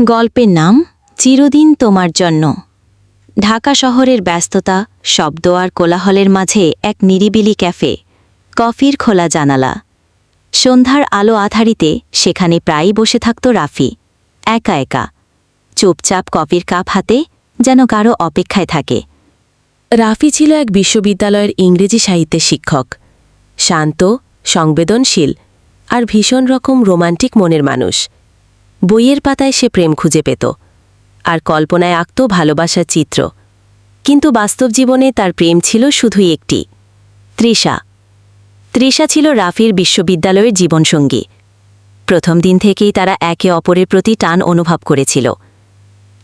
গল্পের নাম চিরদিন তোমার জন্য। ঢাকা শহরের ব্যস্ততা, শব্দ আর কোলাহলের মাঝে এক নিরিবিলি ক্যাফে, কফির খোলা জানালা। সন্ধ্যার আলো আধারিতে সেখানে প্রায়ই বসে থাকত রাফি, একা একা, চুপচাপ কফির কাপ হাতে, যেন কারো অপেক্ষায় থাকে। রাফি ছিল এক বিশ্ববিদ্যালয়ের ইংরেজি সাহিত্যের শিক্ষক, শান্ত, সংবেদনশীল আর ভীষণ রকম রোমান্টিক মনের মানুষ। বইয়ের পাতায় সে প্রেম খুঁজে পেত, আর কল্পনায় আঁকত ভালোবাসার চিত্র। কিন্তু বাস্তব জীবনে তার প্রেম ছিল শুধুই একটি, তৃষা। তৃষা ছিল রাফির বিশ্ববিদ্যালয়ের জীবনসঙ্গী। প্রথম দিন থেকেই তারা একে অপরের প্রতি টান অনুভব করেছিল।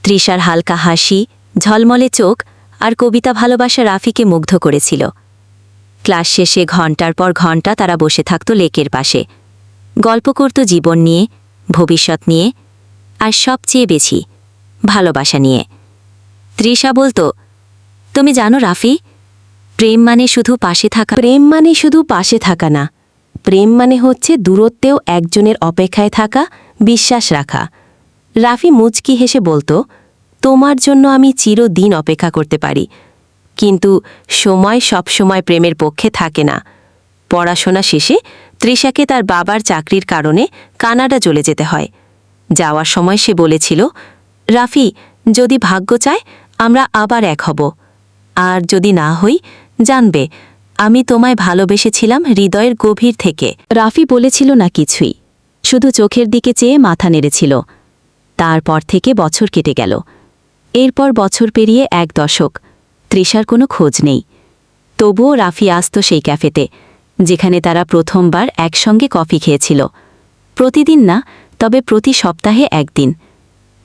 তৃষার হালকা হাসি, ঝলমলে চোখ আর কবিতা ভালোবাসা রাফিকে মুগ্ধ করেছিল। ক্লাস শেষে ঘণ্টার পর ঘণ্টা তারা বসে থাকত লেকের পাশে, গল্প করত জীবন নিয়ে, ভবিষ্যৎ নিয়ে, আর সবচেয়ে বেশি ভালোবাসা নিয়ে। তৃষা বলতো, তুমি জানো রাফি, প্রেম মানে শুধু পাশে থাকা। প্রেম মানে শুধু পাশে থাকা না, প্রেম মানে হচ্ছে দূরত্বেও একজনের অপেক্ষায় থাকা, বিশ্বাস রাখা। রাফি মুচকি হেসে বলতো, তোমার জন্য আমি চিরদিন অপেক্ষা করতে পারি। কিন্তু সময় সবসময় প্রেমের পক্ষে থাকে না। পড়াশোনা শেষে তৃষাকে তার বাবার চাকরির কারণে কানাডা চলে যেতে হয়। যাওয়ার সময় সে বলেছিল, রাফি, যদি ভাগ্য চায় আমরা আবার এক হব, আর যদি না হই, জানবে আমি তোমায় ভালোবেসেছিলাম হৃদয়ের গভীর থেকে। রাফি বলেছিল না কিছুই, শুধু চোখের দিকে চেয়ে মাথা নেড়েছিল। তারপর থেকে বছর কেটে গেল। এরপর বছর পেরিয়ে 1 দশক, তৃষার কোনো খোঁজ নেই। তবুও রাফি আসত সেই ক্যাফেতে, যেখানে তারা প্রথমবার একসঙ্গে কফি খেয়েছিল। প্রতিদিন না, তবে প্রতি সপ্তাহে একদিন।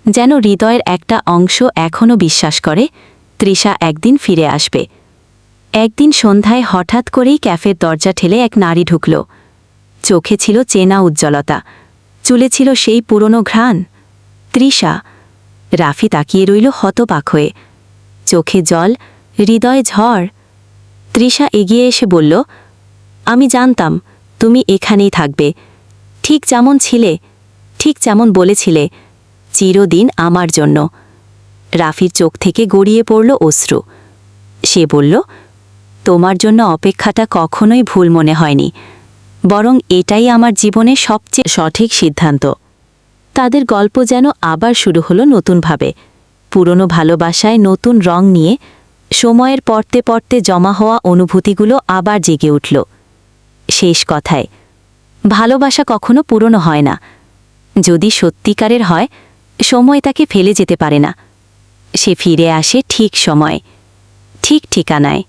যেন হৃদয়ের একটা অংশ এখনও বিশ্বাস করে তৃষা একদিন ফিরে আসবে। একদিন সন্ধ্যায় হঠাৎ করেই ক্যাফের দরজা ঠেলে এক নারী ঢুকল। চোখে ছিল চেনা উজ্জ্বলতা, চুলে ছিল সেই পুরনো ঘ্রাণ, তৃষা। রাফি তাকিয়ে রইল হতবাক হয়ে, চোখে জল, হৃদয়ে ঝড়। তৃষা এগিয়ে এসে বলল, আমি জানতাম তুমি এখানেই থাকবে, ঠিক যেমন ছিলে, ঠিক যেমন বলেছিলে, চিরদিন আমার জন্য। রাফির চোখ থেকে গড়িয়ে পড়ল অশ্রু। সে বলল, তোমার জন্য অপেক্ষাটা কখনোই ভুল মনে হয়নি, বরং এটাই আমার জীবনে সবচেয়ে সঠিক সিদ্ধান্ত। তাদের গল্প যেন আবার শুরু হলো নতুনভাবে, পুরনো ভালোবাসায় নতুন রং নিয়ে। সময়ের পড়তে পড়তে জমা হওয়া অনুভূতিগুলো আবার জেগে উঠল। শেষ কথায়, ভালোবাসা কখনো পুরনো হয় না। যদি সত্যিকারের হয়, সময় তাকে ফেলে যেতে পারে না। সে ফিরে আসে ঠিক সময়, ঠিক ঠিকানায়।